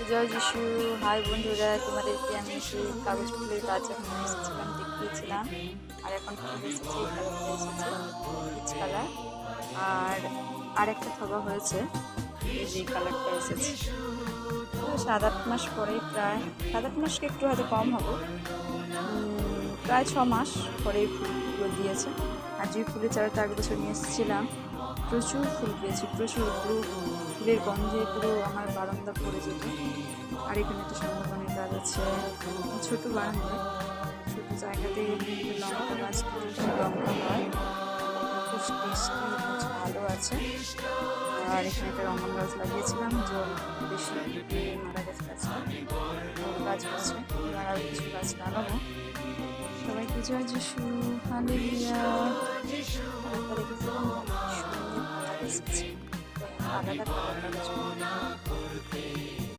জয় যিশু। হাই বন্ধুরা, তোমাদেরকে আমি সেই কাগজ ফুলের গাছ যখন এসেছিলাম দেখিয়েছিলাম, আর এখন ফুল এসেছে, এই কালারটা এসেছে পিচ কালার, আর আরেকটা থোকা হয়েছে, এই যে কালারটা এসেছে। তো 7-8 মাস পরে, প্রায় 7-8 মাসকে একটু হয়তো কম হবে, প্রায় 6 মাস পরে ফুলগুলো দিয়েছে। আর যে ফুলের চারাটা আগের বছর নিয়ে এসেছিলাম, প্রচুর ফুল পেয়েছি, প্রচুর। পুরো ফুলের গন্ধে পুরো আমার বারান্দা ভরে যেত। আর এখানে একটা সুন্দরবনের গাছ আছে, ছোটো বারান্দায়, ছোটো জায়গাতে লঙ্কা গাছ, লঙ্কা হয়, খুব টেস্টি, বেশ ভালো আছে। আর এখানে একটা রমন গাছ লাগিয়েছিলাম, জল বেশি মারা গেছে গাছটা, গাছ হচ্ছে। এবার আরও কিছু গাছ লাগাবো। সবাইকে জয় যিশু, হালেলুয়া। কালারটা দেখেছিলাম, সুন্দর কালার এসেছে, আলাদা কালার লাগাচ্ছি।